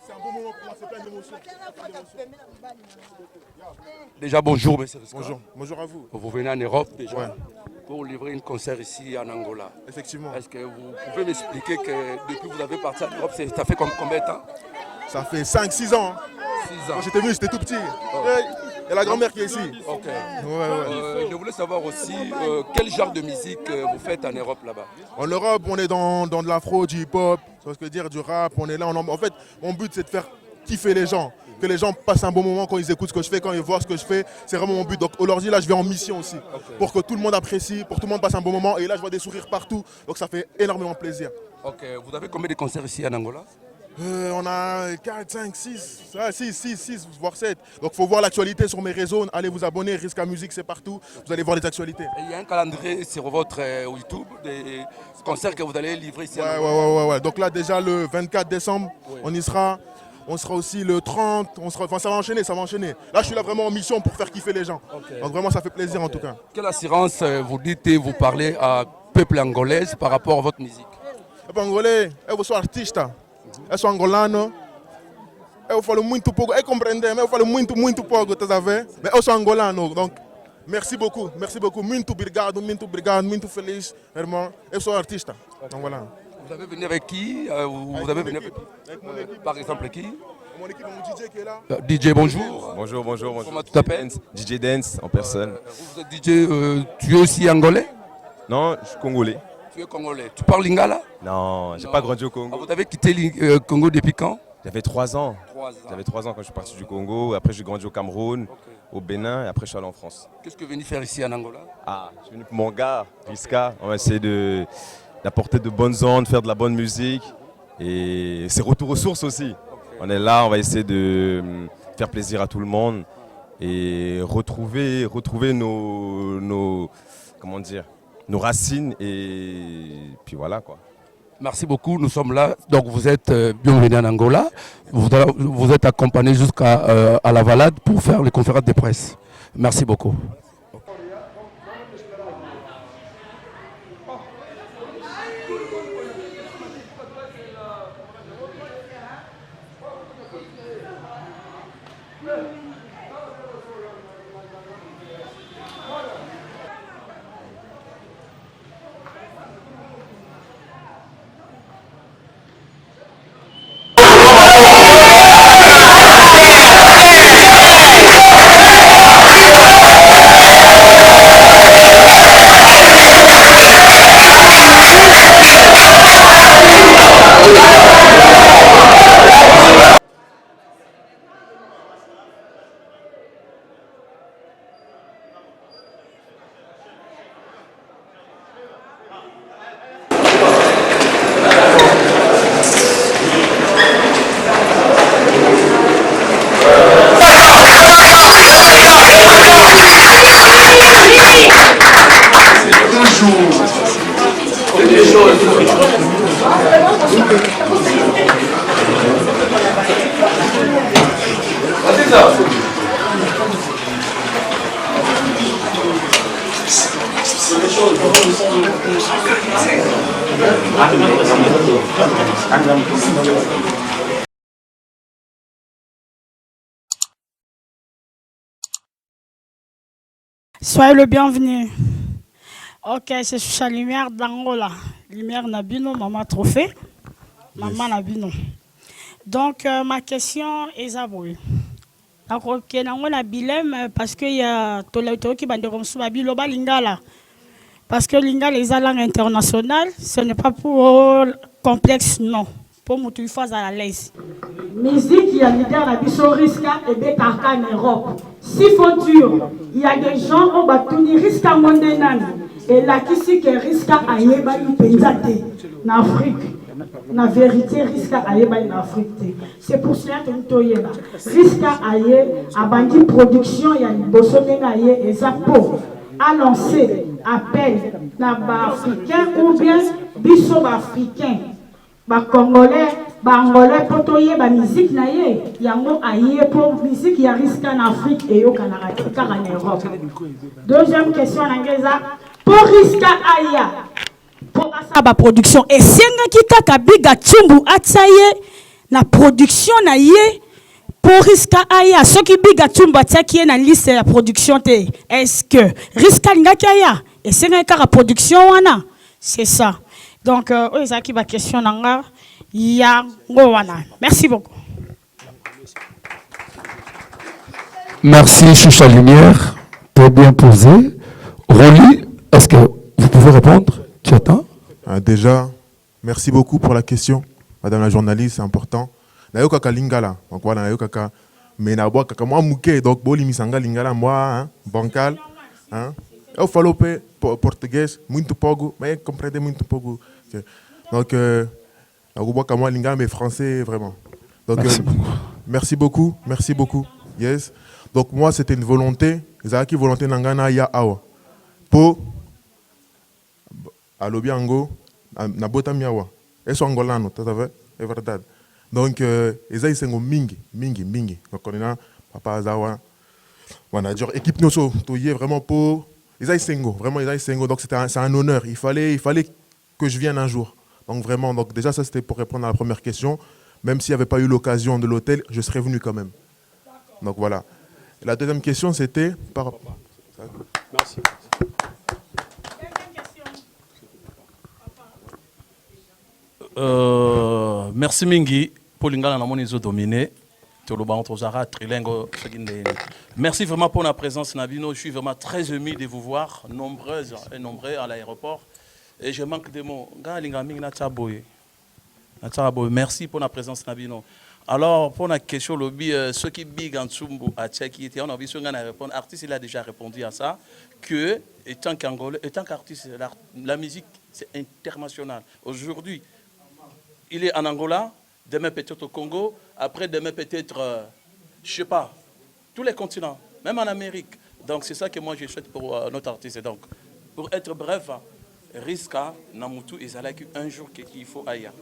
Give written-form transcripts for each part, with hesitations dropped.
C'est un bon moment pour moi, c'est plein d'émotions. Déjà, bonjour, monsieur Risca. Bonjour, bonjour à vous. Vous venez en Europe déjà Ouais. pour livrer un concert ici en Angola. Effectivement. Est-ce que vous pouvez m'expliquer que depuis que vous avez parti en Europe, ça fait combien de temps? Ça fait 5-6 ans. 6 ans. Quand j'étais venu, j'étais tout petit. Il y a la grand-mère qui est ici. Ok. Ouais. Je voulais savoir aussi quel genre de musique vous faites en Europe là-bas. En Europe, on est dans de l'afro, du hip-hop, ça veut dire du rap. On est là. En fait, mon but, c'est de faire kiffer les gens. Que les gens passent un bon moment quand ils écoutent ce que je fais, quand ils voient ce que je fais. C'est vraiment mon but. Donc aujourd'hui, là, je vais en mission aussi. Pour que tout le monde apprécie, pour que tout le monde passe un bon moment. Et là, je vois des sourires partout. Donc ça fait énormément plaisir. Ok. Vous avez combien de concerts ici en Angola? On a 4, 5, 6, 6, voire 7. Donc il faut voir l'actualité sur mes réseaux. Allez vous abonner, Risca Musique, c'est partout. Vous allez voir les actualités. Et il y a un calendrier sur votre YouTube des concerts que vous allez livrer ici. Ouais. Donc là déjà le 24 décembre, on y sera. On sera aussi le 30. Enfin ça va enchaîner. Là je suis là vraiment en mission pour faire kiffer les gens. Donc vraiment ça fait plaisir en tout cas. Quelle assurance vous dites et vous parlez à peuple angolais par rapport à votre musique? Le peuple angolais, eu sou artista. Eu sou angolano. Eu falo muito pouco. Eu compreendo, mas eu falo muito pouco, tá a ver? Mas eu sou angolano, donc merci beaucoup. Muito obrigado, muito feliz, irmão. Eu sou artista. Donc voilà. Vous avez venu avec qui? Vous avez venu avec qui? Par exemple qui? Mon équipe, mon DJ qui est là. DJ, bonjour. Bonjour. Comment tu t'appelles? DJ Dance en personne. Vous êtes DJ, tu es aussi angolais? Non, je suis congolais. Tu es congolais. Tu parles lingala? Non, j'ai pas grandi au Congo. Vous avez quitté le Congo depuis quand? J'avais 3 ans. 3 ans. J'avais 3 ans quand je suis parti du Congo. Après, j'ai grandi au Cameroun, au Bénin, et après, je suis allé en France. Qu'est-ce que vous venez faire ici en Angola? Je suis venu pour mon gars, Risca. On va essayer d'apporter de bonnes ondes, faire de la bonne musique. Et c'est retour aux sources aussi. On est là, on va essayer de faire plaisir à tout le monde et retrouver nos racines et puis voilà quoi. Merci beaucoup, nous sommes là. Donc vous êtes bienvenue en Angola. Vous êtes accompagné jusqu'à la Valade pour faire les conférences de presse. Merci beaucoup. Soyez le bienvenu. Ok, c'est sur la lumière d'Angola. Lumière Nabino, Maman Trophée. Maman Nabino. Donc, ma question est Zaboui. Donc, Angola Bilem, parce qu'il y a tout le temps qui va dire Biloba Lingala. Parce que Lingala est la langue internationale, ce n'est pas pour complexe, non. Pour nous, il faut à l'aise. Musique, il y a des leader à Bisso Risca et Bekarka en Europe. Si faut dur, il y a des gens qui ont Risca Mondenan. Et là, qui c'est que Risca a yéba yu penzate en Afrique. na vérité risque aye ba en Afrique. C'est pour cela que nous toyena. Risque aye abandi production ya liboso ndenga aye ezapo a lancé appel na ba africain ou bien biso ba africain ba congolais ba angolais pour toyer ba musique na ye yango aye pour musique ya risque en Afrique et au Canada car en Europe. Deuxième question ngeza pour risque aya pour ça ba production et senga ki kaka biga chumbu atsaye na production na ye pour risque aya ce qui biga chumbu ataki na liste ya production te est-ce que risque ngaki aya et senga kaka production wana c'est ça donc ezaki ba question nanga ya ngowana merci beaucoup. Merci Choucha Lumière, très bien posé. Rolly, est-ce que vous pouvez répondre? Tu attends? Déjà, merci beaucoup pour la question, madame la journaliste, c'est important. Nayoka ka lingala, donc voilà, nayoka ka mais na bois kaka moi mouké donc boli misanga lingala moi hein, bancal hein. Eu falo portugais muito pouco, mais compreendez muito pouco. Donc na bois kaka moi lingala mais français vraiment. Donc merci beaucoup. Yes. Donc moi c'était une volonté, ezaki volonté nangana ya awa. Pour alobiango na bota miawa eso angolano tata é verdade donc ezai sengo mingi donc on a papa zawa manager équipe noso toyé vraiment pour ezai sengo donc c'est un honneur, il fallait que je vienne un jour, donc vraiment donc déjà ça c'était pour répondre à la première question, même s'il n'y avait pas eu l'occasion de l'hôtel je serais venu quand même. Donc voilà, et la deuxième question c'était par Merci. Merci Mingi pour l'ingala na moni zo dominé to lo banto zara trilingo seginde. Merci vraiment pour la présence Nabino, je suis vraiment très ému de vous voir nombreuses et nombreux à l'aéroport et je manque de mots. Galinga mingi na tsaboye. Merci pour la présence Nabino. Alors pour la question lobby ceux qui big en tsumbu à Tchèque on a vu ce gars répondre artiste il a déjà répondu à ça que étant qu'Angolais étant qu'artiste la musique c'est international. Aujourd'hui il est en Angola, demain peut-être au Congo, après demain peut-être, je sais pas, tous les continents, même en Amérique. Donc c'est ça que moi je souhaite pour notre artiste. Donc pour être bref, Riska, Namutu et Zalaki, un jour qu'il faut ailleurs.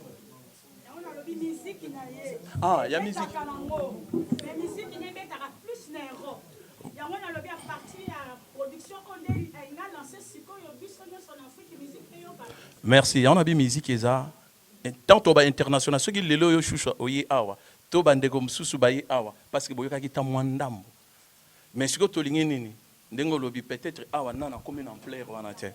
Ah, il y a musique. Merci, on a bien musique et ça. Tant toba international ceux qui lelo yo choucha oyi awa toba ndeko msusu bayi awa parce que boyoka kita mwandambo mais siko tolingi nini ndengo lobi peut-être awa nana comme en plaire wana te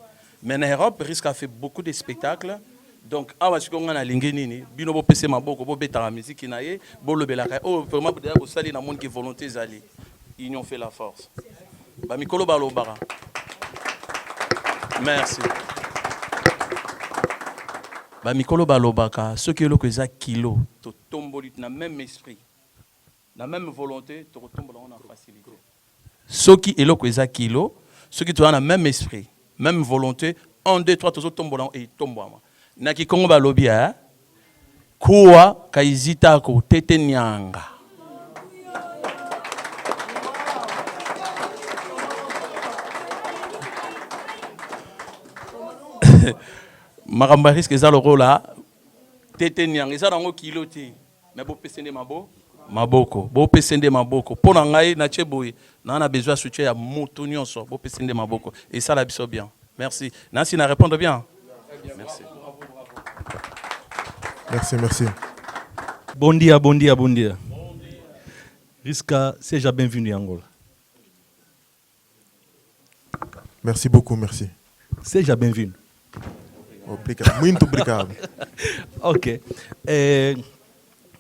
mais en Europe risque a fait beaucoup de spectacles donc awa siko ngana lingi nini bino bo pese maboko bo betara musique na ye bo lobelaka oh vraiment d'ailleurs ko sali na monde qui volonté zali union fait la force ba mikolo ba lobara merci. Ba mikolo balobaka ceux qui ont le kilo to tomboli na même esprit na même volonté to tombola on a facilité ceux qui ont le kilo ceux qui ont la même esprit même volonté 1 2 3 to tombola et tombama na ki kongo balobi hein kuwa kaizita ko tete nyanga Maramba risque ça le rôle là tete nyang ça dans kilo ti mais bo pesende maboko bo pesende maboko pona ngai na cheboy na besoin soutien ya moto nyonso bo pesende maboko et ça la biso bien merci Nancy na répondre bien merci bon dia Riska seja bienvenue en Angola. Merci beaucoup merci seja bienvenue. Muito obrigado. Ok.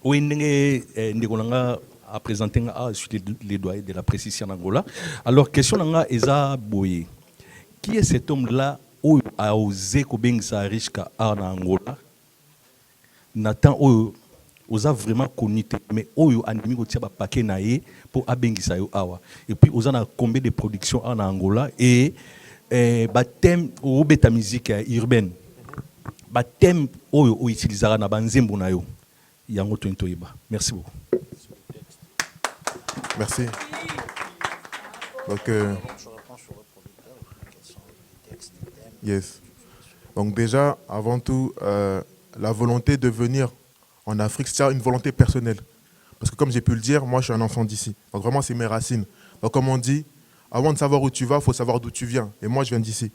Oui, nous avons présenté les doigts de la précision en Angola. Alors, question est Boye. Qui est cet homme-là qui a osé Kobenga Riska en Angola? Nathan, osa vraiment connu, mais oyo animi ko tia ba paquet naé pour abengisa yo awa. Et puis osa na combien de productions en Angola et ba thème au beta musique urbaine. ba thème oyo o utilisera na banzembo na yo yango to toyeba. Merci beaucoup. Merci. Donc, yes. Donc déjà, avant tout, la volonté de venir en Afrique, c'est une volonté personnelle. Parce que comme j'ai pu le dire, moi je suis un enfant d'ici. Donc vraiment, c'est mes racines. Donc comme on dit, avant de savoir où tu vas, il faut savoir d'où tu viens. Et moi, je viens d'ici.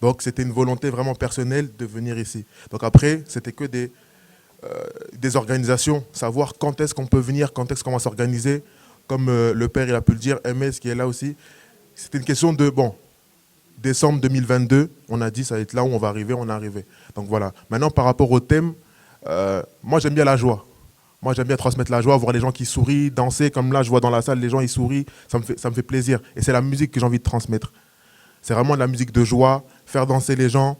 Donc c'était une volonté vraiment personnelle de venir ici. Donc après, c'était que des organisations, savoir quand est-ce qu'on peut venir, quand est-ce qu'on va s'organiser. Comme le père il a pu le dire, MS qui est là aussi. C'était une question de, décembre 2022, on a dit ça va être là où on va arriver, on est arrivé. Donc voilà. Maintenant, par rapport au thème, moi j'aime bien la joie. Moi j'aime bien transmettre la joie, voir les gens qui sourient, danser. Comme là, je vois dans la salle, les gens ils sourient, ça me fait plaisir. Et c'est la musique que j'ai envie de transmettre. C'est vraiment de la musique de joie, faire danser les gens,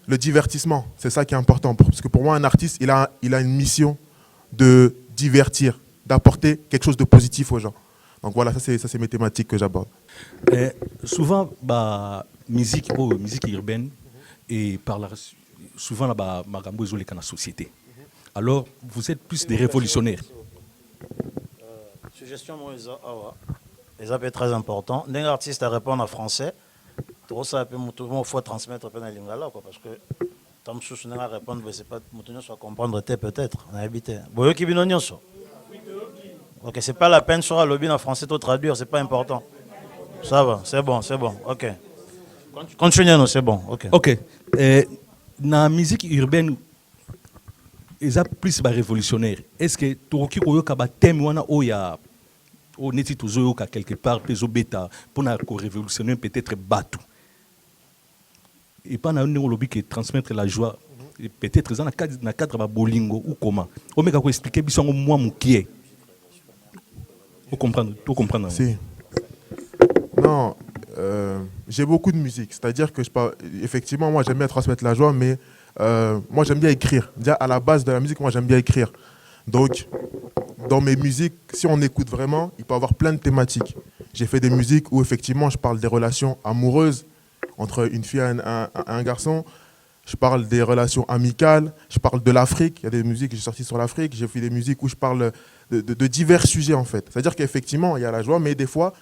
le divertissement. C'est ça qui est important. Parce que pour moi, un artiste, il a une mission de divertir, d'apporter quelque chose de positif aux gens. Donc voilà, ça c'est mes thématiques que j'aborde. Souvent, musique urbaine, et souvent, magambo est dans la société. Alors, vous êtes plus des révolutionnaires. Suggestion, ça peut être très important. D'un artiste à répondre en français, il faut transmettre un lingala, parce que tant que je ne répondre, c'est pas comprendre peut-être. On a habité. Ok, c'est pas la peine sur le lobby en français de traduire, c'est pas important. Ça va, c'est bon, ok. Continuez, c'est bon, ok. Ok. Dans la musique urbaine, ils sont plus révolutionnaires. Est-ce que tu as un thème où il y a quelque part pour révolutionner peut-être Batou? Et pas dans le lobby qui transmettre la joie, peut-être dans le cadre de Bolingo ou comment. On peut expliquer moi qui est. Vous comprenez? Si. Non, j'ai beaucoup de musique. C'est-à-dire que effectivement, moi j'aime bien transmettre la joie, mais moi j'aime bien écrire. Déjà à la base de la musique, moi j'aime bien écrire. Donc, dans mes musiques, si on écoute vraiment, il peut y avoir plein de thématiques. J'ai fait des musiques où effectivement je parle des relations amoureuses entre une fille et un garçon. Je parle des relations amicales, je parle de l'Afrique. Il y a des musiques que j'ai sorties sur l'Afrique. J'ai fait des musiques où je parle de divers sujets en fait. C'est-à-dire qu'effectivement, il y a la joie, mais des fois,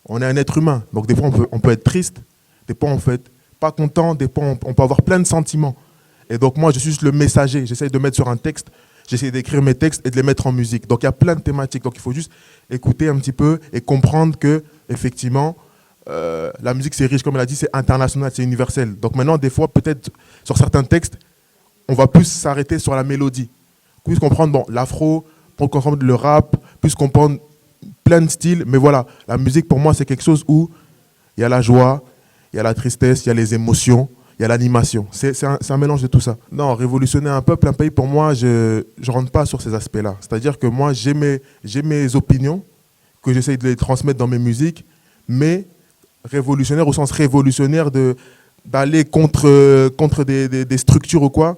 on est un être humain. Donc des fois, on peut être triste, des fois, on peut être pas content, des fois, on peut avoir plein de sentiments. Et donc moi, je suis juste le messager. J'essaye de mettre sur un texte, j'essaie d'écrire mes textes et de les mettre en musique. Donc il y a plein de thématiques. Donc il faut juste écouter un petit peu et comprendre que effectivement, la musique c'est riche, comme elle a dit, c'est international, c'est universel. Donc maintenant, des fois, peut-être sur certains textes, on va plus s'arrêter sur la mélodie. Plus comprendre l'afro, pour comprendre le rap, plus comprendre plein de styles. Mais voilà, la musique pour moi c'est quelque chose où il y a la joie, il y a la tristesse, il y a les émotions, il y a l'animation. C'est un mélange de tout ça. Non, révolutionner un peuple, un pays, pour moi, je ne rentre pas sur ces aspects-là. C'est-à-dire que moi, j'ai mes opinions, que j'essaye de les transmettre dans mes musiques, mais révolutionnaire au sens révolutionnaire d'aller contre des structures ou quoi,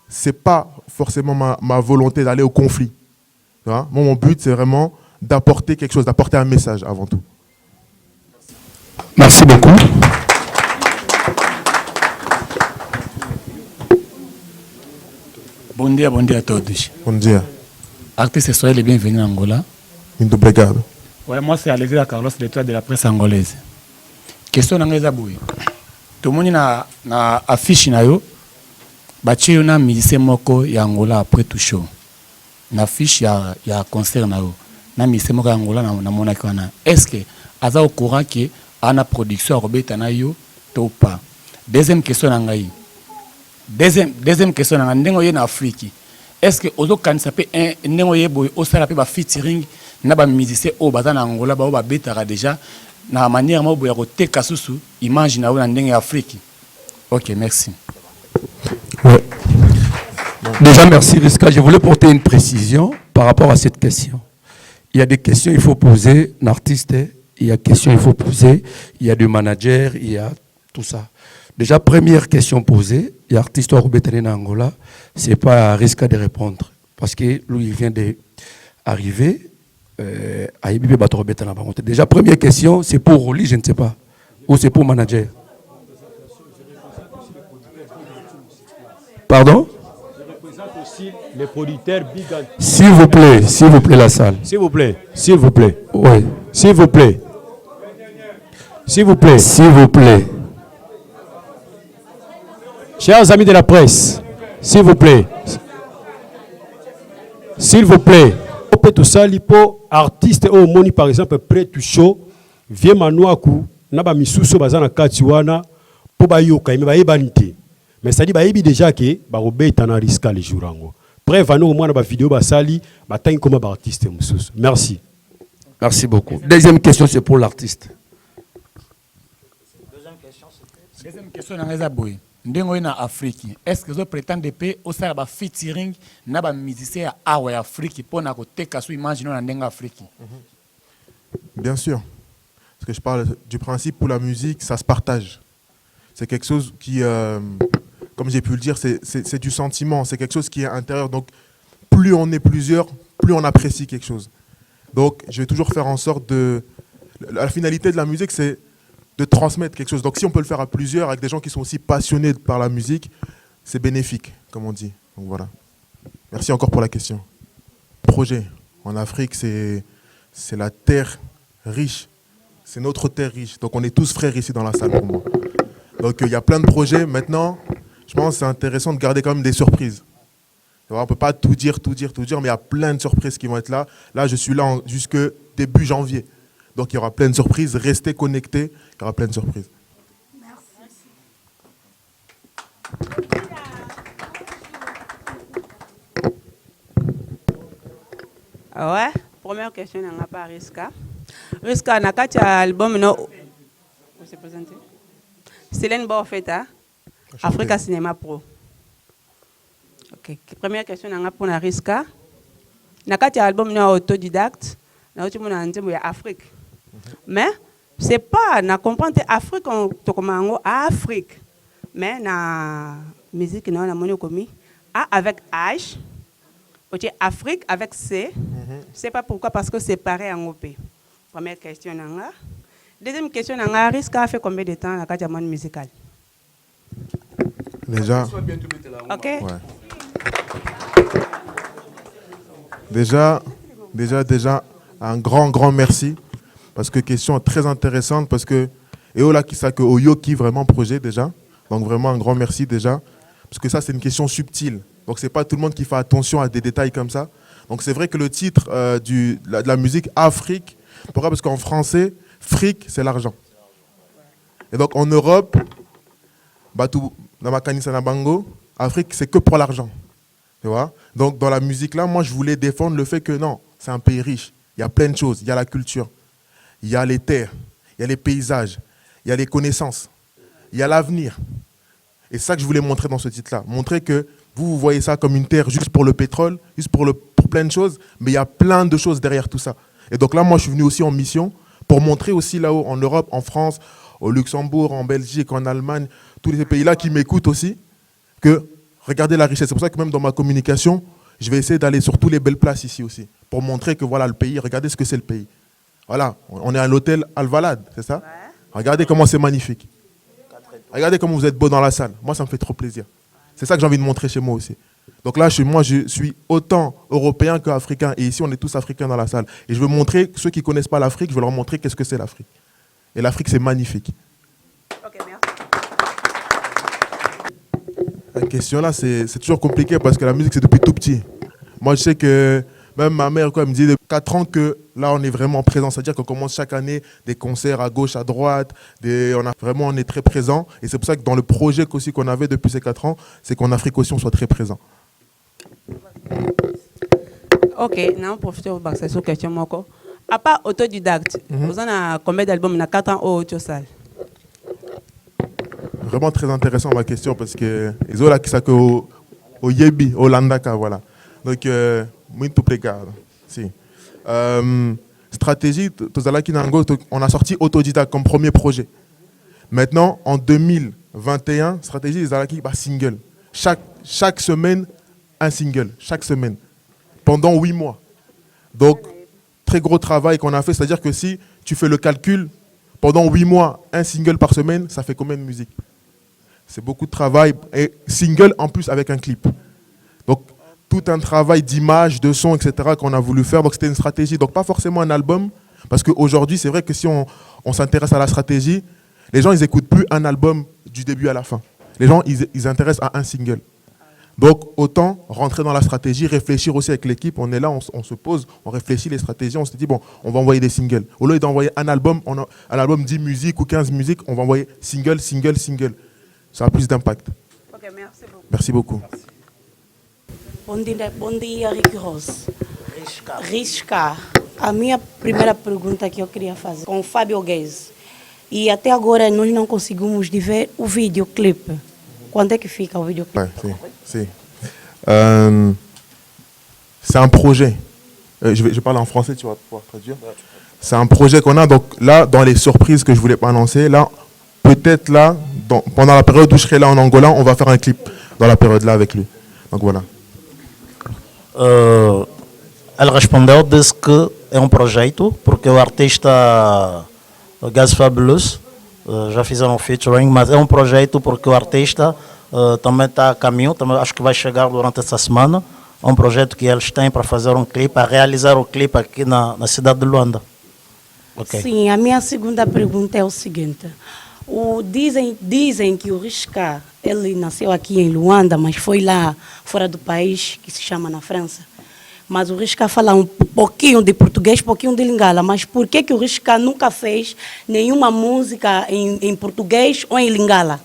c'est pas forcément ma volonté d'aller au conflit. Tu vois? Moi, mon but, c'est vraiment d'apporter quelque chose, d'apporter un message avant tout. Merci beaucoup. Bon dia a todos. Bon dia. Artiste, soyez les bienvenus en Angola. Muito obrigado. Ouais, moi c'est Alexis Carlos, l'étoile de la presse angolaise. Question nangeza boui. Tout le monde na affiche na yo. Bachi yo na musicien moko ya Angola après tout show. Na affiche ya concert na yo. Na musicien moko ya Angola na monaki wana. Est-ce que aza au courant que ana production robeta na yo to pas? Deuxième question nangai. Deuxième question nanga ndengo ye na Afrique. Est-ce que ozo kanisa pe ndengo ye boy osala pe ba featuring na ba musicien o baza na Angola ba betara déjà na manière mo boya ko teka susu image na na ndenge Afrique. OK, merci. Ouais. Déjà merci Riska, je voulais porter une précision par rapport à cette question. Il y a des questions il faut poser l'artiste, il y a des questions il faut poser, il y a du manager, il y a tout ça. Déjà, première question posée, l'artiste Robetane en Angola, ce n'est pas à risque de répondre. Parce que lui, il vient d'arriver à Ibibe Bato Robetane. Déjà, première question, c'est pour Roli, je ne sais pas. Ou c'est pour manager. Pardon? Je représente aussi les producteurs Big and... S'il vous plaît, la salle. S'il vous plaît, s'il vous plaît. Oui. S'il vous plaît. S'il vous plaît. S'il vous plaît. Chers amis de la presse, s'il vous plaît. S'il vous plaît. Tout ça, lipo artiste au moni par exemple près du show, vie manuaku, naba misuso bazana katiwana, po bayoka, mais bayebanite. Mais ça dit bayebi déjà que barobe etana risque les jours ango. Bref, vano au moins na ba vidéo basali, batang comme ba artiste mususu. Merci. Merci beaucoup. Deuxième question, c'est pour l'artiste. Deuxième question, Nangazaboui. Ndengo na Afrique. Est-ce que vous prétendez que au sein de featuring na ba musicien à Afrique pour na côté kasu imagine na ndenga Afrique? Bien sûr. Parce que je parle du principe où la musique, ça se partage. C'est quelque chose qui, comme j'ai pu le dire, c'est du sentiment. C'est quelque chose qui est intérieur. Donc, plus on est plusieurs, plus on apprécie quelque chose. Donc, je vais toujours faire en sorte de... La finalité de la musique, c'est de transmettre quelque chose. Donc, si on peut le faire à plusieurs, avec des gens qui sont aussi passionnés par la musique, c'est bénéfique, comme on dit. Donc, voilà. Merci encore pour la question. Projet. En Afrique, c'est la terre riche. C'est notre terre riche. Donc, on est tous frères ici dans la salle pour moi. Donc, il y a plein de projets. Maintenant, je pense que c'est intéressant de garder quand même des surprises. On ne peut pas tout dire, mais il y a plein de surprises qui vont être là. Là, je suis là jusque début janvier. Donc, il y aura plein de surprises. Restez connectés. Il y aura plein de surprises. Ouais, première question, on n'a pas Riska. Riska, on a quatre albums. Vous se présentez? Célène Baofeta, Africa Cinema Pro. Ok, première question, on a pour Riska. On a quatre albums autodidacte. On a Afrique. Mais c'est pas, on comprend que l'Afrique, on commence à Afrique. Mais la musique, on a commis avec H. Afrique avec C. C'est pas pourquoi, parce que c'est pareil en OP. Première question. Deuxième question, Riska a fait combien de temps dans le monde musical? Déjà. Ok. Ouais. Déjà, un grand merci. Parce que question très intéressante. Parce que, et là, qui ça que Oyoki vraiment projet déjà. Donc vraiment un grand merci déjà. Parce que ça, c'est une question subtile. Donc c'est pas tout le monde qui fait attention à des détails comme ça. Donc c'est vrai que le titre de la musique Afrique, pourquoi? Parce qu'en français, fric, c'est l'argent. Et donc en Europe, dans ma Kanisa Nabango, Afrique, c'est que pour l'argent. Tu vois? Donc dans la musique là, moi je voulais défendre le fait que non, c'est un pays riche. Il y a plein de choses. Il y a la culture, il y a les terres, il y a les paysages, il y a les connaissances, il y a l'avenir. Et c'est ça que je voulais montrer dans ce titre-là. Montrer que vous voyez ça comme une terre juste pour le pétrole, juste pour plein de choses, mais il y a plein de choses derrière tout ça. Et donc là, moi, je suis venu aussi en mission pour montrer aussi là-haut, en Europe, en France, au Luxembourg, en Belgique, en Allemagne, tous ces pays-là qui m'écoutent aussi, que regardez la richesse. C'est pour ça que même dans ma communication, je vais essayer d'aller sur toutes les belles places ici aussi, pour montrer que voilà le pays, regardez ce que c'est le pays. Voilà, on est à l'hôtel Alvalade, c'est ça? Ouais. Regardez comment c'est magnifique. Regardez comment vous êtes beau dans la salle. Moi, ça me fait trop plaisir. C'est ça que j'ai envie de montrer chez moi aussi. Donc là, moi, je suis autant européen qu'africain. Et ici, on est tous africains dans la salle. Et je veux montrer, ceux qui ne connaissent pas l'Afrique, je veux leur montrer qu'est-ce que c'est l'Afrique. Et l'Afrique, c'est magnifique. Ok, merci. La question là, c'est toujours compliqué parce que la musique, c'est depuis tout petit. Moi, je sais que même ma mère, quoi, elle me dit depuis 4 ans que là, on est vraiment présent. C'est-à-dire qu'on commence chaque année des concerts à gauche, à droite. On est très présent. Et c'est pour ça que dans le projet aussi qu'on avait depuis ces 4 ans, c'est qu'en Afrique aussi, on soit très présent. Ok, non, profitez de cette question. À part autodidacte, vous avez combien d'albums? Il y a 4 ans au salle. Vraiment très intéressant ma question parce que ils ont là qui ça que au Yebi, au Landaka, voilà. Donc, muito obrigado. Si. Stratégie, on a sorti Autodidacte comme premier projet. Maintenant, en 2021, stratégie, Zalaki, single. Chaque semaine, un single. Chaque semaine. Pendant 8 mois. Donc, très gros travail qu'on a fait. C'est-à-dire que si tu fais le calcul, pendant 8 mois, un single par semaine, ça fait combien de musique? C'est beaucoup de travail. Et single en plus avec un clip. Donc, tout un travail d'image, de son, etc. qu'on a voulu faire. Donc, c'était une stratégie. Donc, pas forcément un album. Parce qu'aujourd'hui, c'est vrai que si on s'intéresse à la stratégie, les gens, ils n'écoutent plus un album du début à la fin. Les gens, ils intéressent à un single. Donc, autant rentrer dans la stratégie, réfléchir aussi avec l'équipe. On est là, on se pose, on réfléchit les stratégies. On se dit, bon, on va envoyer des singles. Au lieu d'envoyer un album 10 musiques ou 15 musiques, on va envoyer single, single, single. Ça a plus d'impact. Ok, merci beaucoup. Merci beaucoup. Bom dia, Rick Ross. Risca. A minha primeira pergunta que eu queria fazer com o Fábio Guedes. E até agora nós não conseguimos de ver o videoclipe. Quando é que fica o videoclipe? Ouais, c'est un projet. Je parle en français, tu vas pouvoir traduire. C'est un projet qu'on a. Donc là, dans les surprises que je ne voulais pas annoncer, là, peut-être là, pendant la période où je serai là en Angola, on va faire un clip dans la période là avec lui. Donc voilà. Ele respondeu, disse que é projeto, porque o artista Gaz Fabulous já fizeram featuring, mas é projeto porque o artista também está a caminho, também acho que vai chegar durante essa semana. É projeto que eles têm para fazer clipe, a realizar o clipe aqui na cidade de Luanda. Okay. Sim, a minha segunda pergunta é o seguinte. Dizem que o Risca, ele nasceu aqui em Luanda, mas foi lá fora do país, que se chama na França. Mas o Risca fala um pouquinho de português, pouquinho de lingala. Mas por que o Risca nunca fez nenhuma música em português ou em lingala?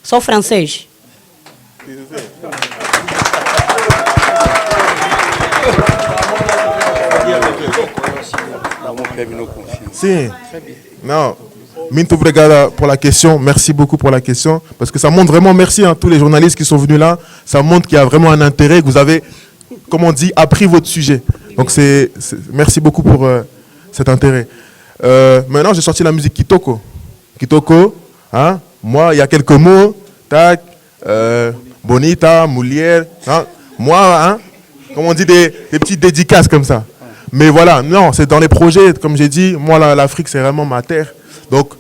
Só francês? Si. Non. Muito obrigado pour la question. Merci beaucoup pour la question. Parce que ça montre vraiment, merci à tous les journalistes qui sont venus là. Ça montre qu'il y a vraiment un intérêt, que vous avez, comme on dit, appris votre sujet. Donc merci beaucoup pour cet intérêt. Maintenant, j'ai sorti la musique Kitoko. Kitoko, hein? Moi, il y a quelques mots. Tac, bonita, moulière. Hein? Moi, hein? Comme on dit, des petites dédicaces comme ça. Mais voilà, non, c'est dans les projets, comme j'ai dit, moi, l'Afrique, c'est vraiment ma terre. Donc,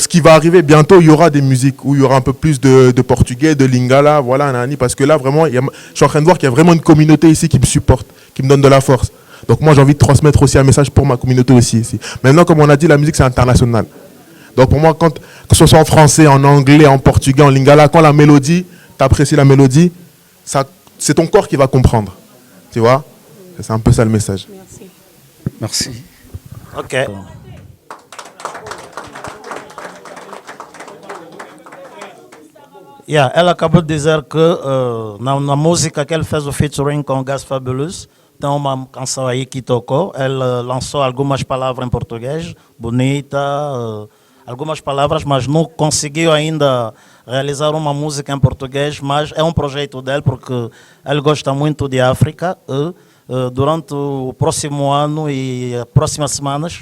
ce qui va arriver bientôt, il y aura des musiques où il y aura un peu plus de portugais, de lingala, voilà, nani, parce que là, vraiment, je suis en train de voir qu'il y a vraiment une communauté ici qui me supporte, qui me donne de la force. Donc, moi, j'ai envie de transmettre aussi un message pour ma communauté aussi ici. Maintenant, comme on a dit, la musique, c'est international. Donc, pour moi, que ce soit en français, en anglais, en portugais, en lingala, quand la mélodie, tu apprécies la mélodie, c'est ton corps qui va comprendre. Tu vois? C'est un peu ça le message. Merci. Merci. Ok. Yeah, ela acabou de dizer que na música que ele fez o featuring com o Gaz Fabulous, tem uma canção aí que tocou. Ele lançou algumas palavras em português, bonita, algumas palavras, mas não conseguiu ainda realizar uma música em português, mas é projeto dele, porque ele gosta muito de África. Durante o próximo ano e as próximas semanas,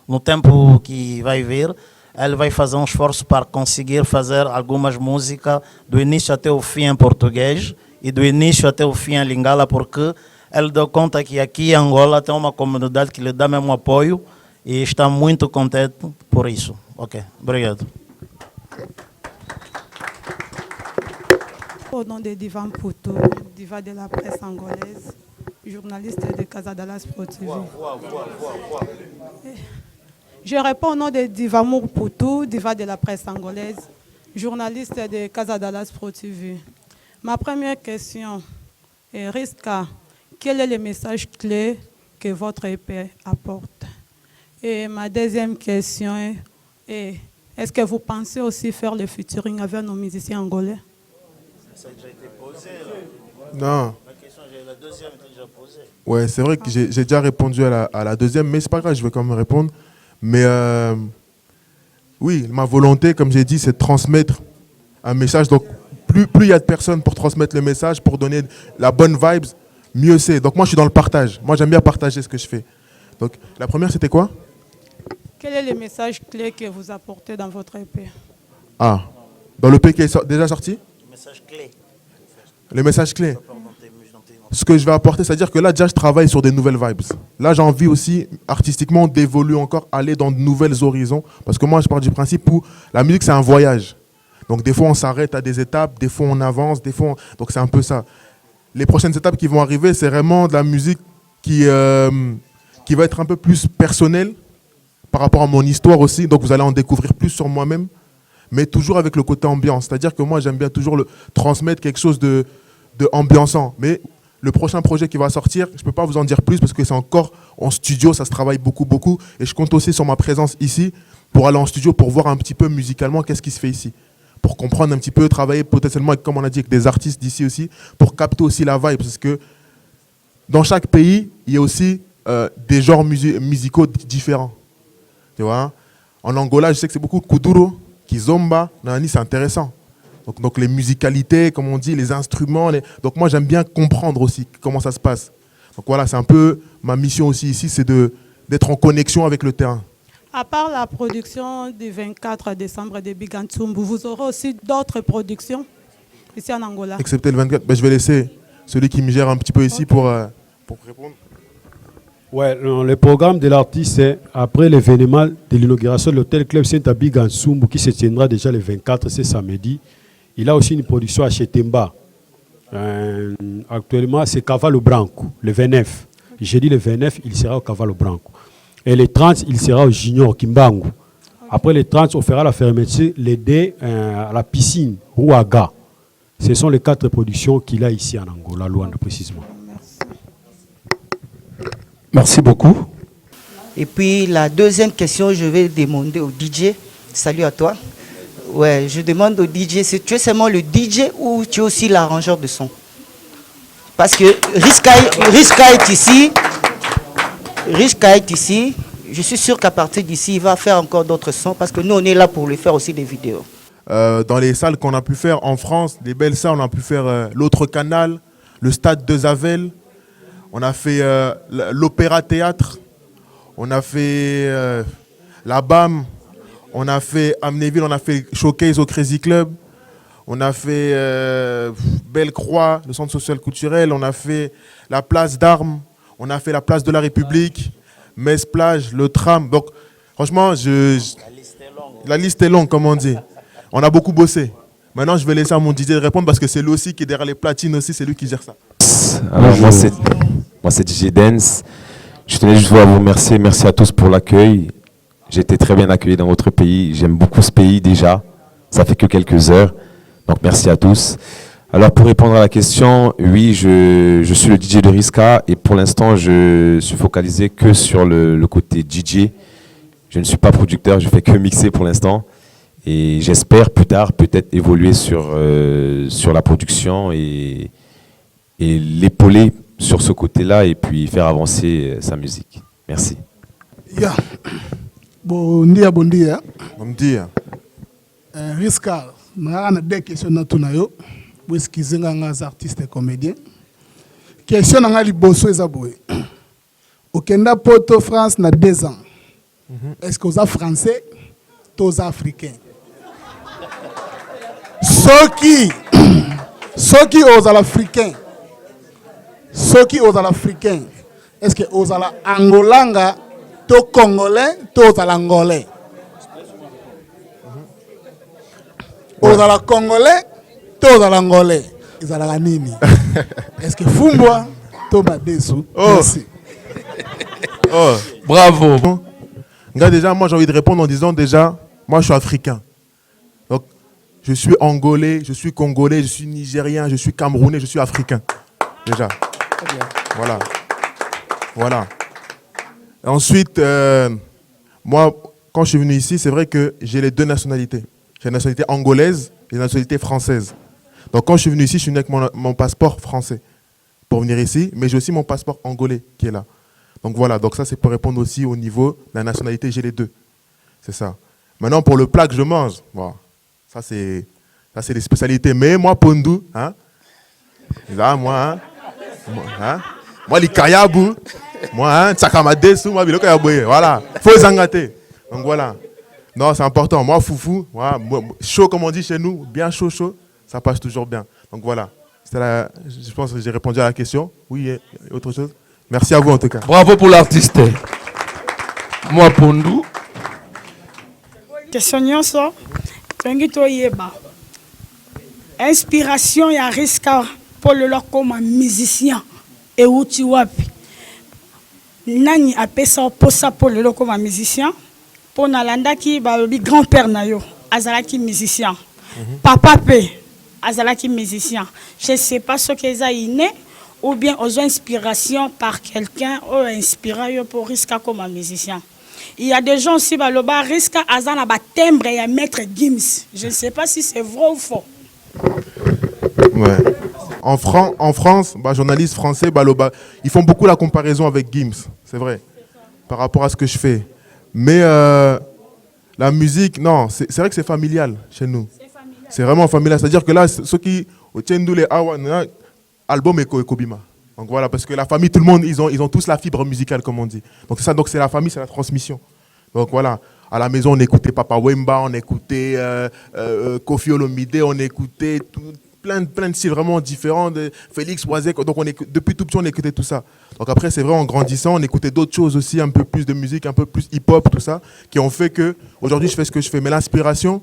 no tempo que vai vir, ele vai fazer esforço para conseguir fazer algumas músicas do início até o fim em português e do início até o fim em lingala, porque ele deu conta que aqui em Angola tem uma comunidade que lhe dá mesmo apoio e está muito contente por isso. Ok, obrigado. Au nom de Divan Poutou, diva de la presse angolaise, journaliste de Casa Dallas Pro TV. Je réponds au nom de Divamour Poutou, diva de la presse angolaise, journaliste de Casa Dallas Pro TV. Ma première question est, Risca, quel est le message clé que votre EP apporte? Et ma deuxième question est, est-ce que vous pensez aussi faire le featuring avec nos musiciens angolais? Ça a déjà été posé. Non. La deuxième était déjà posée. Ouais, c'est vrai que j'ai déjà répondu à la deuxième, mais c'est pas grave, je vais quand même répondre. Mais oui, ma volonté, comme j'ai dit, c'est de transmettre un message. Donc, plus il y a de personnes pour transmettre le message, pour donner la bonne vibes, mieux c'est. Donc, moi, je suis dans le partage. Moi, j'aime bien partager ce que je fais. Donc, la première, c'était quoi? Quel est le message clé que vous apportez dans votre EP? Ah, dans l'EP qui est déjà sorti? Le message clé. Le message clé. Ce que je vais apporter, c'est-à-dire que là, déjà, je travaille sur des nouvelles vibes. Là, j'ai envie aussi, artistiquement, d'évoluer encore, aller dans de nouvelles horizons. Parce que moi, je pars du principe où la musique, c'est un voyage. Donc des fois on s'arrête à des étapes, des fois on avance, des fois donc c'est un peu ça. Les prochaines étapes qui vont arriver, c'est vraiment de la musique qui va être un peu plus personnelle par rapport à mon histoire aussi. Donc vous allez en découvrir plus sur moi-même, mais toujours avec le côté ambiance. C'est-à-dire que moi j'aime bien toujours transmettre quelque chose de ambiançant. Mais le prochain projet qui va sortir, je ne peux pas vous en dire plus parce que c'est encore en studio, ça se travaille beaucoup. Et je compte aussi sur ma présence ici pour aller en studio pour voir un petit peu musicalement qu'est-ce qui se fait ici. Pour comprendre un petit peu, travailler potentiellement, comme on a dit, avec des artistes d'ici aussi, pour capter aussi la vibe. Parce que dans chaque pays, il y a aussi des genres musicaux différents. Tu vois? En Angola, je sais que c'est beaucoup de kuduro, kizomba, nani, c'est intéressant. Donc les musicalités, comme on dit, les instruments. Donc moi, j'aime bien comprendre aussi comment ça se passe. Donc voilà, c'est un peu ma mission aussi ici, c'est d'être en connexion avec le terrain. À part la production du 24 décembre de Big Antsumbu, vous aurez aussi d'autres productions ici en Angola? Excepté le 24, je vais laisser celui qui me gère un petit peu ici pour répondre. Ouais, le programme de l'artiste, c'est après l'événement de l'inauguration de l'hôtel Club Saint Big Antsumbu qui se tiendra déjà le 24, c'est samedi. Il a aussi une production à Chetemba. Actuellement, c'est Cavallo Branco, le 29. J'ai dit le 29, il sera au Cavallo Branco. Et le 30, il sera au Junior Kimbangu. Après le 30, on fera la fermeture, les deux à la piscine, Rouaga. Ce sont les 4 productions qu'il a ici en Angola, Luanda précisément. Merci beaucoup. Et puis la deuxième question, je vais demander au DJ. Salut à toi. Ouais, je demande au DJ, tu es seulement le DJ ou tu es aussi l'arrangeur de son? Parce que Riska est ici. Riska est ici. Je suis sûr qu'à partir d'ici, il va faire encore d'autres sons parce que nous, on est là pour lui faire aussi des vidéos. Dans les salles qu'on a pu faire en France, des belles salles, on a pu faire l'Autre Canal, le Stade de Zavel, on a fait l'Opéra Théâtre, on a fait la BAM, on a fait Amnéville, on a fait Showcase au Crazy Club, on a fait Belle-Croix, le centre social culturel, on a fait la place d'Armes, on a fait la place de la République, Metz-Plage, le tram. Donc, franchement, la liste est longue, comme on dit. On a beaucoup bossé. Maintenant, je vais laisser à mon DJ de répondre parce que c'est lui aussi qui est derrière les platines aussi, c'est lui qui gère ça. Alors, moi, c'est DJ Dance. Je tenais juste à vous remercier. Merci à tous pour l'accueil. J'ai été très bien accueilli dans votre pays. J'aime beaucoup ce pays déjà. Ça fait que quelques heures. Donc, merci à tous. Alors, pour répondre à la question, oui, je suis le DJ de Riska et pour l'instant, je suis focalisé que sur le côté DJ. Je ne suis pas producteur, je fais que mixer pour l'instant. Et j'espère plus tard peut-être évoluer sur la production et l'épauler sur ce côté-là et puis faire avancer sa musique. Merci. Yeah. Bon dia, bon dia. Bon dia. Riska, on a des questions dans tout nayo. Puisque vous êtes artistes et comédiens. Question dans les bosso et aboué. Au Kenya, Porto France, na 2 ans. Est-ce que vous êtes français, tous africains? Ceux qui osent l'africain, est-ce que osent l'angolanga, to congolais, to l'angolais? Osent la congolais, to l'angolais. Ils ont la nini. Est-ce que Fumbwa, to badesu? Merci. Oh, bravo. Déjà, moi j'ai envie de répondre en disant déjà, moi je suis africain. Donc, je suis angolais, je suis congolais, je suis nigérien, je suis camerounais, je suis africain. Déjà. Voilà. Voilà. Ensuite, moi, quand je suis venu ici, c'est vrai que j'ai les 2 nationalités. J'ai la nationalité angolaise et la nationalité française. Donc quand je suis venu ici, je suis venu avec mon passeport français pour venir ici, mais j'ai aussi mon passeport angolais qui est là. Donc voilà, donc ça c'est pour répondre aussi au niveau de la nationalité, j'ai les 2. C'est ça. Maintenant pour le plat que je mange, bon, ça c'est les spécialités. Mais moi, Pondu, hein, là, moi, moi, les kayabu, moi, hein, tsakamadesu, moi, le kayabu, voilà, faut zangater. Donc voilà. Non, c'est important. Moi, foufou, voilà, chaud comme on dit chez nous, bien chaud, ça passe toujours bien. Donc voilà. Je pense que j'ai répondu à la question. Oui, et autre chose. Merci à vous en tout cas. Bravo pour l'artiste. Moi, Pondu. Question nyonso, tongi to yeba. inspiration ya Riska pour le comme musicien et uti wapi nani apesa posa pour le comme musicien pour nalanda ki ba grand-père na yo azalaki musicien papa pe azalaki musicien je sais pas ce que ça inné ou bien aux inspiration par quelqu'un ou inspiré pour Riska comme musicien. Il y a des gens aussi baloba Riska azana ba timbre et maître Gims. Je ne sais pas si c'est vrai ou faux. Ouais. En France, journalistes français, ils font beaucoup la comparaison avec Gims, c'est vrai, par rapport à ce que je fais. Mais la musique, non, c'est vrai que c'est familial chez nous. C'est vraiment familial. C'est-à-dire que là, ceux qui tiennent les album et Kobima. Donc voilà, parce que la famille, tout le monde, ils ont tous la fibre musicale, comme on dit. Donc c'est ça, donc c'est la famille, c'est la transmission. Donc voilà, à la maison, on écoutait Papa Wemba, on écoutait Kofi Olomide, on écoutait plein de styles vraiment différents, de Félix Oisek. Donc depuis tout petit, on écoutait tout ça. Donc après, c'est vrai, en grandissant, on écoutait d'autres choses aussi, un peu plus de musique, un peu plus hip-hop, tout ça, qui ont fait que aujourd'hui, je fais ce que je fais. Mais l'inspiration,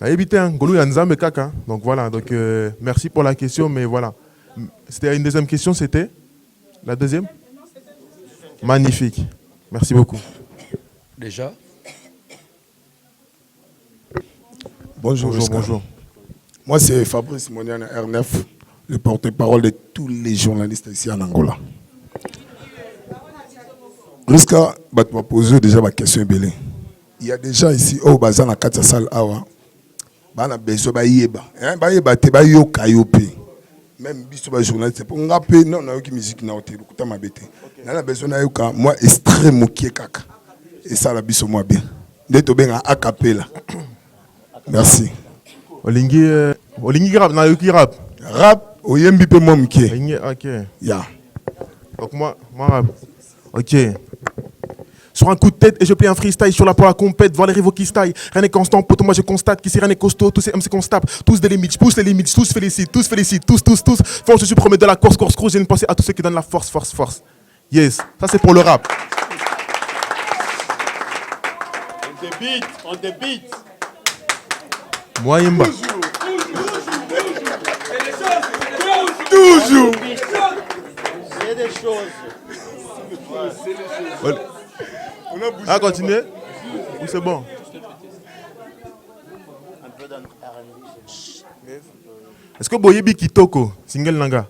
donc voilà, donc merci pour la question, mais voilà. C'était une deuxième question, c'était la deuxième? Magnifique. Merci beaucoup. Déjà. Bonjour. Moi, c'est Fabrice Moniana, R9, le porte-parole de tous les journalistes ici en Angola. Riska, tu m'as posé déjà ma question. Il y a des gens ici, au Bazan, à Katsasal, Awa. Bana beso ba yeba te ba yoka yope même biso ba journaliste pour ngape non na yoki musique na hotel kuta mabete na beso na yoka moi extrême mokie kaka et ça la biso moi bien ndeto benga a cappella. Merci. Olingi rap na yoki rap oyembi pe moi mokie. OK. Ya. Donc moi rap. OK. Sur un coup de tête et je plais un freestyle sur la pour la compète, voir les rivaux qui style. Rien n'est constant, poto, moi je constate qu'ici rien n'est costaud, tous ces MC qu'on se tape, tous des limites, je pousse les limites, tous félicitent, tous. Force, je suis promet de la course, j'ai une pensée à tous ceux qui donnent la force. Yes, ça c'est pour le rap. On te beat. Moi, Yemba. Toujours. C'est des choses. Ah, continuez. Oui, c'est bon. Est-ce que Boyebi Kitoko, single Nanga?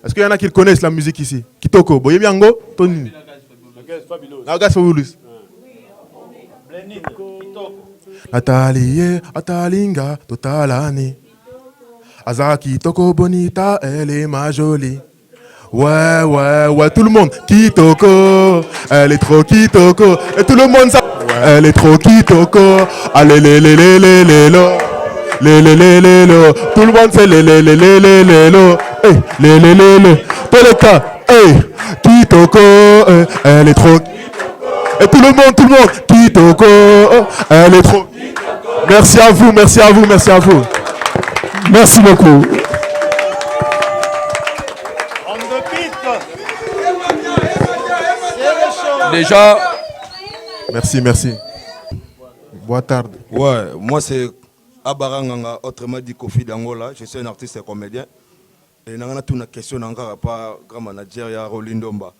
Est-ce qu'il y en a qui connaissent la musique ici? Kitoko, Boyebi Ango, Tony. Nagas Fabulous. Nathalie, Atalinga, Totalani. Azara Kitoko Bonita, elle est ma jolie. Ouais, tout le monde. Kitoko, elle est trop Kitoko. Et tout le monde ça. Elle est trop Kitoko. Allez, lo. Tout le monde fait lo. Hey, tous les cas, hey, Kitoko, elle est trop. Et tout le monde, Kitoko, elle est trop. Merci à vous. Merci beaucoup. Déjà. Merci. Boa tarde. Ouais, moi c'est Abaranganga, autrement dit Kofi d'Angola. Je suis un artiste et comédien. Et nous avons une question encore par grand manager ya Rolindomba.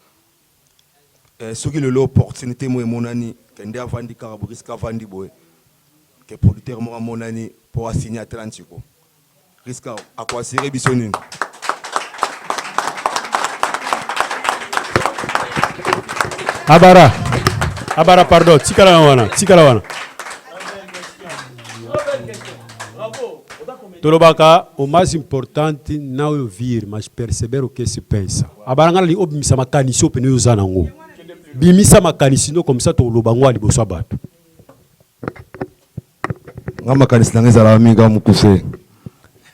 Ce qui est l'opportunité moi monani kende avandi Riska avandi boy. Que producteur moi monani pour signer Atlantico. Riska à quoi série bisonine. Abara, pardon, tikala wana. Tolobaka, o mais importante não é ouvir, mas perceber o que se pensa. Abaranga ali obimisa makanisi opene yozana ngo. Bimisa makanisi no comme ça toloba ngo ali boso bato. Ngama kanisi nangeza la amiga mukuse.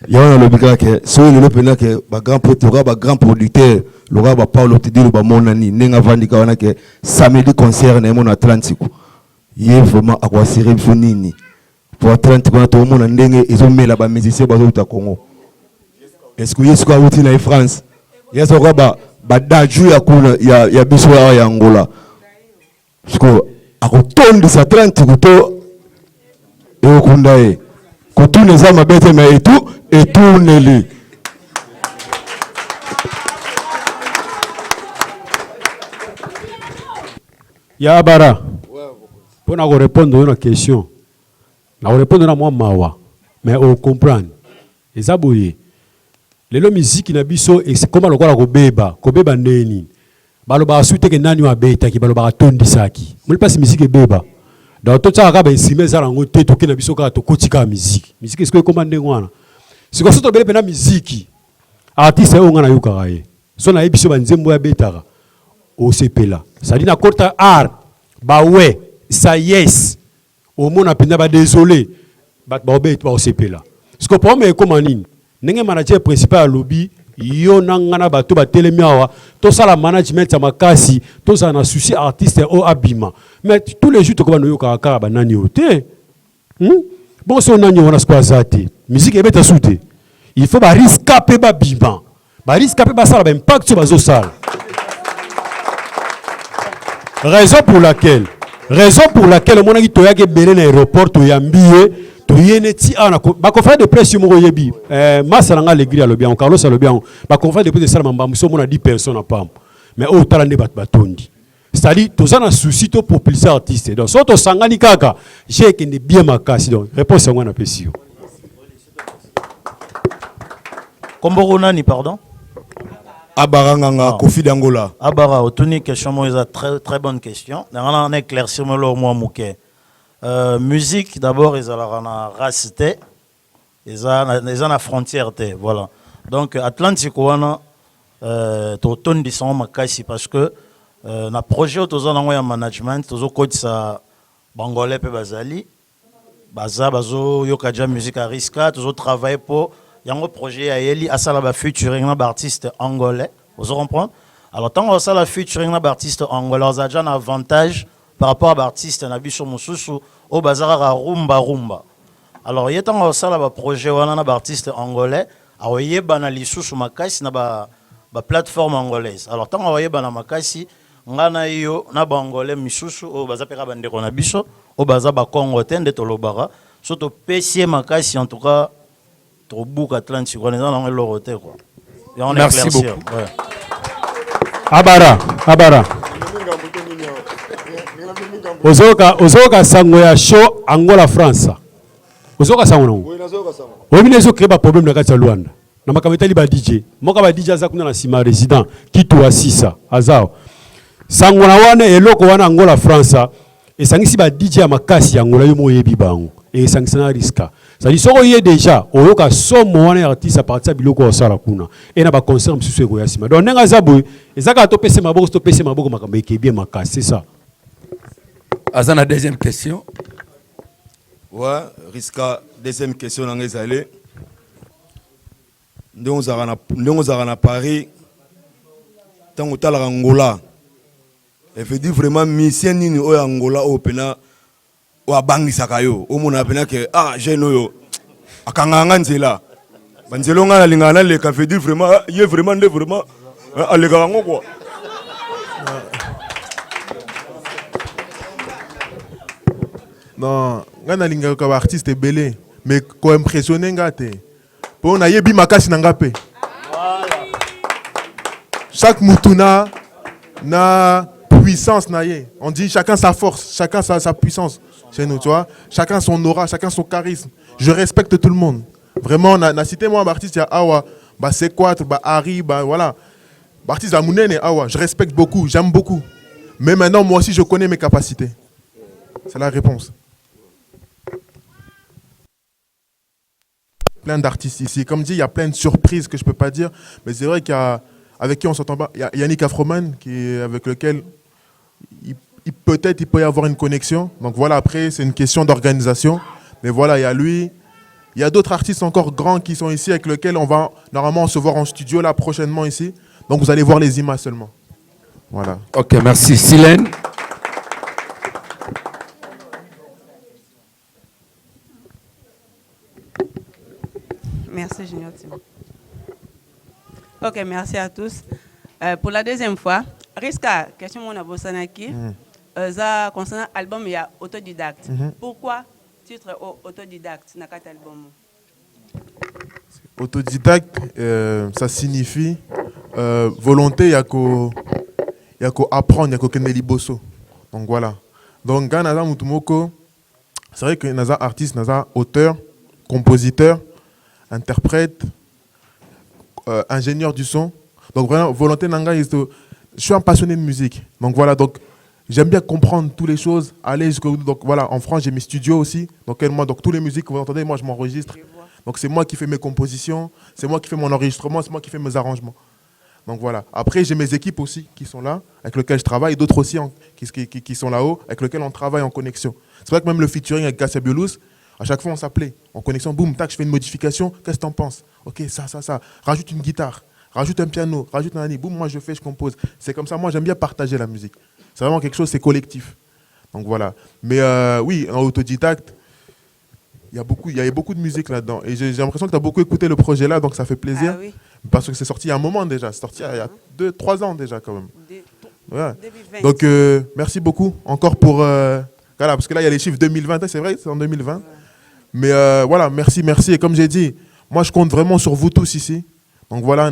Yawana lobika ke so le pena ke ba grand producteur ba grand producteur loga ba Paulo Tidilo ba monani nenga vandika wana ke samedi concert na mon Atlantico. Yé vraiment à quoi série sonini. Pour Atlantico na to mona ndenge ezomela ba musicien ba zo Congo. Est-ce que yesu ka uti na France? Yesu ko ba daju ya kuna ya biso ya Angola. Parce que a ko tondi sa Atlantico to e okundae. Kotourne eza mabete mais et tourne-le. Ya Abara. Pour nous répondre à une question. Nous répondre à moi mawa. Mais on comprend. Et ça boye. Lelo musique na biso et c'est comment lokola kobeba neni. Baloba asute ke nani wa beta ki baloba tondisaki. Muli pas musique e beba. Donc tout ça ka insimer za rango te to ke na biso ka to kotika musique. Musique est-ce que commande ngwana. Si ko soto bele pena musique. Artiste o ngana yuka kaye. So na ebiso banzembo ya betaka. O sepela. Ça dit na korta art. Ba ouais, ça yes. Au monde a pena ba désolé. Ba obet ba o sepela. Ce que pour moi comment nini. Nenge manager principal à lobby yo nangana bato ba telemiawa to sala management ya makasi to sa na souci artiste o abima mais tous les jours to ko no kaka ba nani ote bon so nani wana squazate musique ebeta soute il faut ba risquer ba bima ba risquer ba sala ba impact sur bazo sala raison pour laquelle mon ami to yake bere na aéroport to yambie to yeneti ana ba conférence de presse mo yebi masala l'église à lobian Carlos à lobian ba conférence de presse de sala mbambo so mona 10 personnes pam mais o talande bat batondi c'est-à-dire to za na souci to populariser artiste donc so to sangani kaka j'ai que ne bien makasi donc réponse ngwana pesio Komboro ni pardon Abaranganga Kofi d'Angola. Abara otuni question moi très bonne question on a éclairci moi moi mouké. Musique d'abord ils ont la racité ils ont la frontière voilà donc Atlantique wana ton disons makasi parce que na projet autour en management toujours coach ça bangolais pe bazali bazo yokaja musique à risque toujours travailler pour yango projet à yeli asala ba featuring na artiste angolais vous comprenez alors tant on la featuring na artiste angolais on a déjà un avantage par rapport à l'artiste na biso mususu au bazara rumba alors il y a tant ça là projet wana na artiste angolais awoye bana lisusu makasi na ba plateforme angolaise alors tant awoye bana makasi ngana yo na bangolais misusu au bazapeka bandeko na biso au baza ba Congo tende tolobara surtout PC makasi en tout cas trop bouc Atlantique on est dans le roté quoi. Merci beaucoup. Ouais. Abara. Ozoka sango ya show Angola France. Ozoka sango nango. Oui, mais les autres créent pas problème na kati ya Luanda. Na makameta li ba DJ. Moka ba DJ aza kuna na sima résident kitu asisa azao. Sango na wana eloko wana Angola France. Esangisi ba DJ ya makasi ya Angola yo moyebi bango. Et sangisa na riska. Ça dit soko yé déjà oyoka somo wana artiste à partir biloko osala kuna. Et na ba concert msusu eko ya sima. Donc nenga zabu ezaka to pese maboko makambe ke bien makasi, c'est ça. Azana deuxième question. Ouais, Riska, deuxième question dans les allées. Nous avons à Paris, tant que la Angola. Et fait dire vraiment mission ni au Angola au pena ou à Bangi Sakayo. Au mon appena que j'ai no à Kangangan c'est là. Banzelonga la lingana le café dire vraiment il est vraiment à l'égarango quoi. Non, ngana linga ka artiste belé mais ko impressionner ngate. Pour na yebi makasi na ngape. Chaque mutuna na puissance na ye. On dit chacun sa force, chacun sa puissance chez nous, tu vois. Chacun son aura, chacun son charisme. Je respecte tout le monde. Vraiment na cité moi artiste ya awa, ba c'est quoi ba Harry, ba voilà. Artiste la Mounene awa, je respecte beaucoup, j'aime beaucoup. Mais maintenant moi aussi je connais mes capacités. C'est la réponse. Plein d'artistes ici. Comme dit, il y a plein de surprises que je ne peux pas dire. Mais c'est vrai qu'il y a, avec qui on s'entend pas. Il y a Yannick Afroman, avec lequel peut-être il peut y avoir une connexion. Donc voilà, après, c'est une question d'organisation. Mais voilà, il y a lui. Il y a d'autres artistes encore grands qui sont ici, avec lesquels on va normalement se voir en studio là prochainement ici. Donc vous allez voir les images seulement. Voilà. Ok, merci. Silène. Merci, Junior. Ok, merci à tous. Pour la deuxième fois, Riska, question mon abosanaki, concernant l'album, il y a autodidacte. Pourquoi titre autodidacte na kati album. Autodidacte, ça signifie volonté, il y a qu'à apprendre, il y a qu'à liboso. Donc voilà. Donc quand naza mutumoko, c'est vrai que naza artiste, naza auteur, compositeur, interprète, ingénieur du son. Donc vraiment volonté nanga, je suis un passionné de musique. Donc voilà, donc j'aime bien comprendre toutes les choses, aller jusqu'au. Donc voilà, en France j'ai mes studios aussi. Donc toutes les musiques que vous entendez, moi je m'enregistre. Donc c'est moi qui fais mes compositions, c'est moi qui fais mon enregistrement, c'est moi qui fais mes arrangements. Donc voilà. Après j'ai mes équipes aussi qui sont là, avec lesquelles je travaille, et d'autres aussi qui sont là-haut, avec lesquelles on travaille en connexion. C'est vrai que même le featuring avec Gassia Biolous, à chaque fois on s'appelait en connexion, boum, tac, je fais une modification, qu'est-ce que t'en penses? Ok, ça, rajoute une guitare, rajoute un piano, rajoute un ani, boum, moi je fais, je compose. C'est comme ça, moi j'aime bien partager la musique. C'est vraiment quelque chose, c'est collectif. Donc voilà. Mais oui, en autodidacte, il y avait beaucoup de musique là-dedans. Et j'ai l'impression que tu as beaucoup écouté le projet là, donc ça fait plaisir. Ah oui. Parce que c'est sorti il y a un moment déjà. C'est sorti il y a 2-3 ans déjà quand même. Ouais. 2020. Donc merci beaucoup encore pour... voilà, parce que là il y a les chiffres 2020, c'est vrai, c'est en 2020. Ouais. Mais voilà, merci. Et comme j'ai dit, moi je compte vraiment sur vous tous ici. Donc voilà,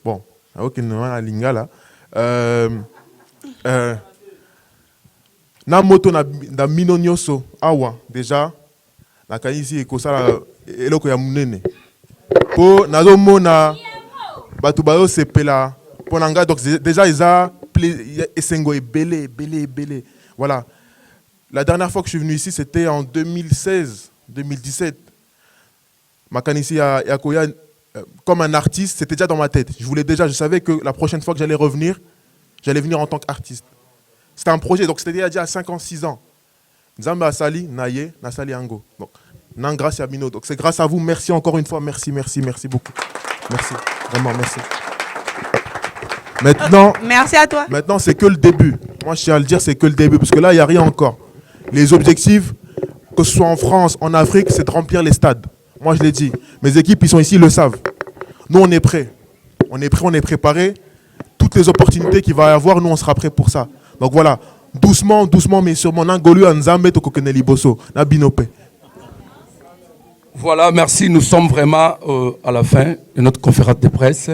bon, ok, la lingala. Na moto na mino nyoso awa déjà na kanisi ekosala eloko ya munene po nazomona bato bayo sepela po nanga. Donc déjà eza esengo ebele. Voilà, la dernière fois que je suis venu ici c'était en 2016-2017. Makanisi ya koya comme un artiste, c'était déjà dans ma tête. Je savais que la prochaine fois que j'allais revenir, j'allais venir en tant qu'artiste. C'était un projet, donc c'était déjà à 5 ans, 6 ans. Nzamba Asali, Naye, Nasali Ango. Donc, non, grâce à Mino. Donc c'est grâce à vous. Merci encore une fois. Merci beaucoup. Merci. Vraiment, merci. Maintenant, merci à toi. Maintenant, c'est que le début. Moi, je tiens à le dire, c'est que le début. Parce que là, il n'y a rien encore. Les objectifs, que ce soit en France, en Afrique, c'est de remplir les stades. Moi, je l'ai dit. Mes équipes, ils sont ici, ils le savent. Nous, on est prêts. On est préparés. Toutes les opportunités qu'il va y avoir, nous, on sera prêts pour ça. Donc voilà, doucement, mais sûrement, Nangolu Nzambe to Kokeneli Bosso, na Binope. Voilà, merci. Nous sommes vraiment à la fin de notre conférence de presse.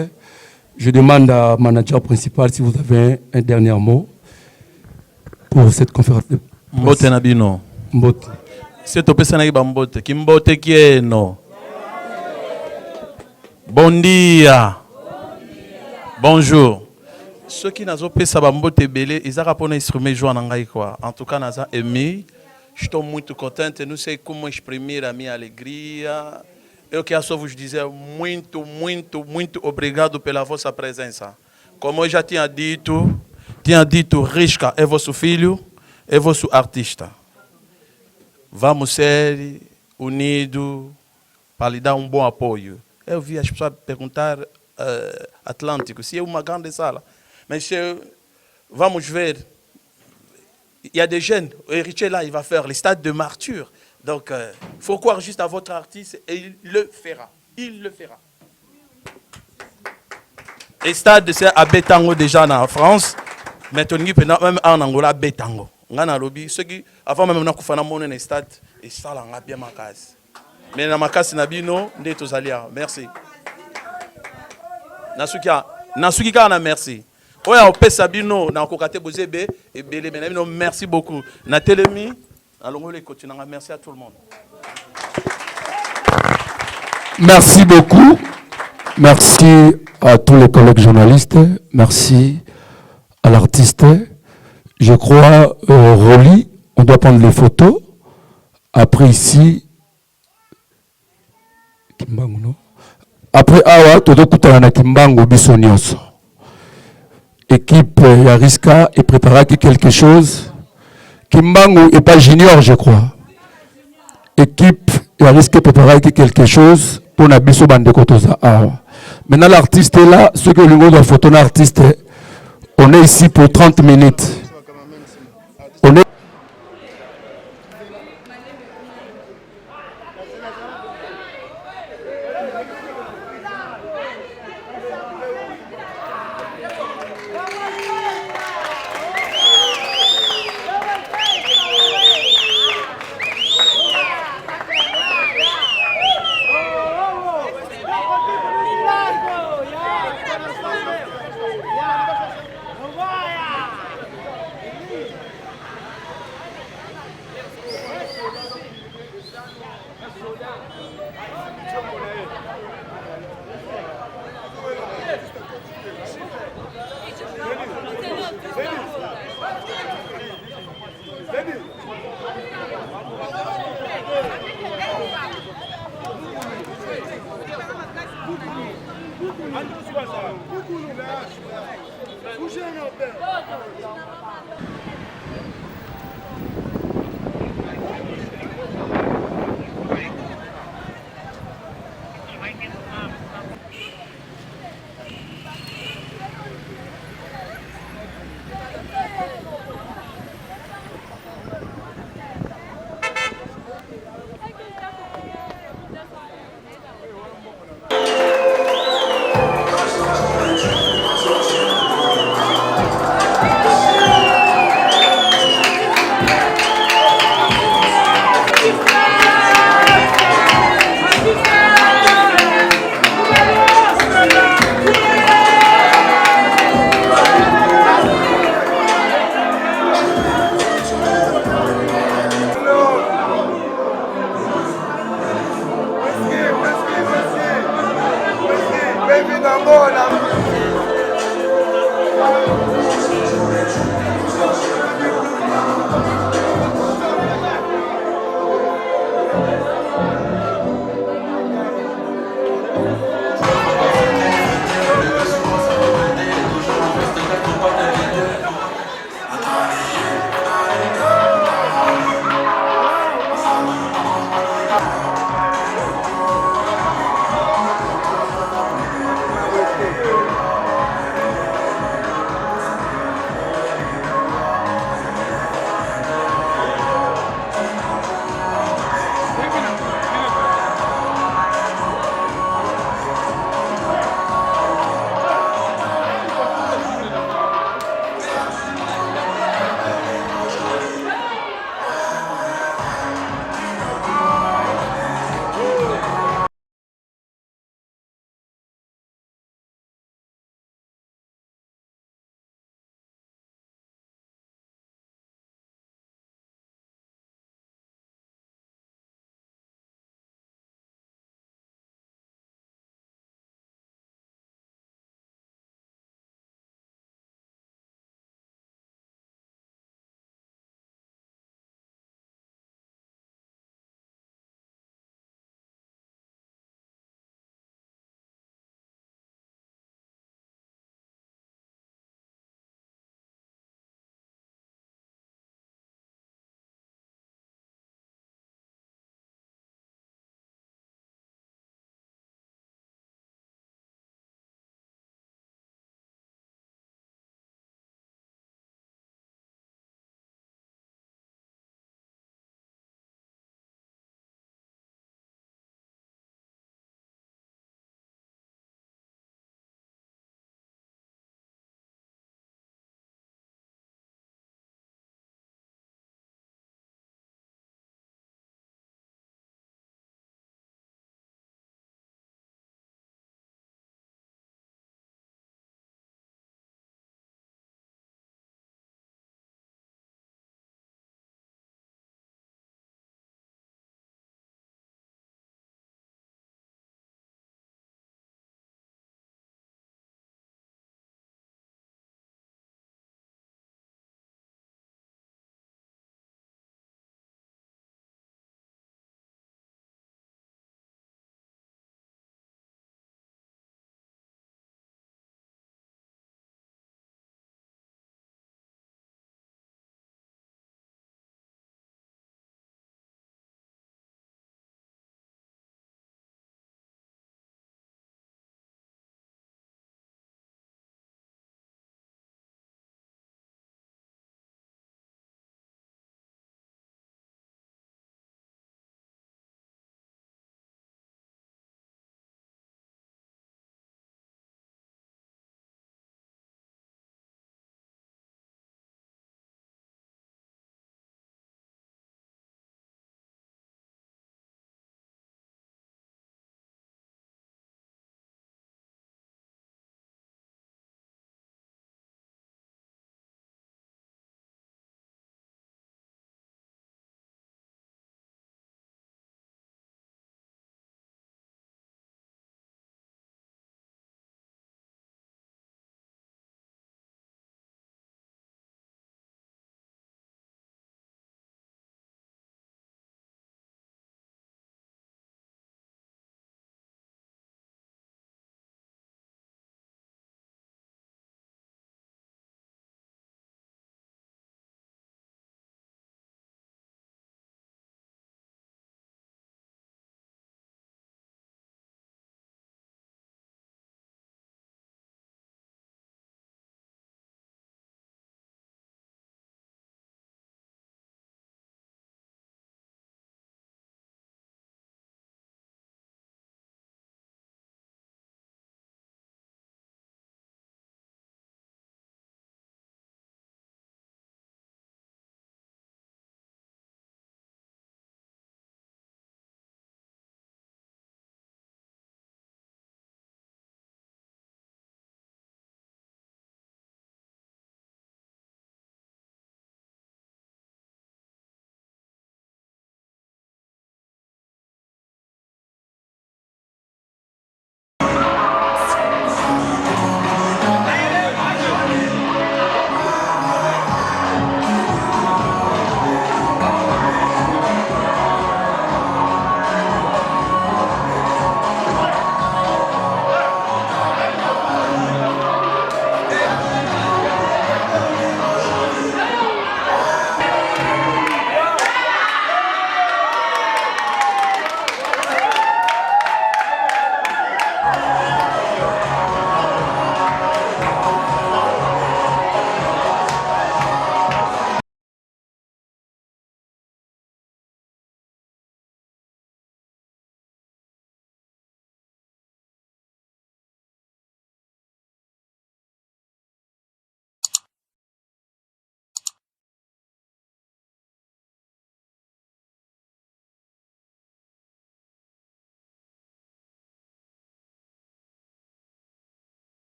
Je demande à manager principal si vous avez un dernier mot pour cette conférence de presse. Mbote Nabino. Mbote. C'est au Pessanaki Bambote. Kimbote Kieno. Bon dia. Bonjour. Ceux qui n'ont pas ça bambote belé, ils ont pas instrument jouer en anglais quoi. En tout cas, nous avons aimé. Je suis muito contente. Nous sei como exprimir a minha alegria. Eu quero só vos dizer muito obrigado pela vossa presença. Como eu já tinha dito, Risca é vosso filho, é vosso artista. Vamos ser unidos para lhe dar um bom apoio. Eu vi as pessoas perguntar Atlântico, se é uma grande sala. Mais vamos ver, il y a des jeunes, Héritier là, il va faire les stades de martyrs. Donc, il faut croire juste à votre artiste et il le fera. Les stades, c'est à Betango déjà en France, mais même en Angola, Betango. Ceux qui, avant même, on a fait les stades, et ça, on a bien ma case. Mais dans ma case, Nabino, on est aux alliés. Merci. Nasuki Kana, merci. Oya ope Sabino na kokate bozebe et belé benamino merci beaucoup. Na telemi alongo le continent merci à tout le monde. Merci beaucoup. Merci à tous les collègues journalistes. Merci à l'artiste. Je crois Rolly, on doit prendre les photos. Après ici Kimbangu non. Après awa todo kutana na Kimbangu bisonioso. Équipe Yariska est préparée quelque chose. Kimbangu n'est pas junior, je crois. Équipe Yariska est préparée quelque chose pour Nabiso Bandekotoza. Maintenant, l'artiste est là. Ceux qui ont une photo d'artiste, on est ici pour 30 minutes. On est Thank you.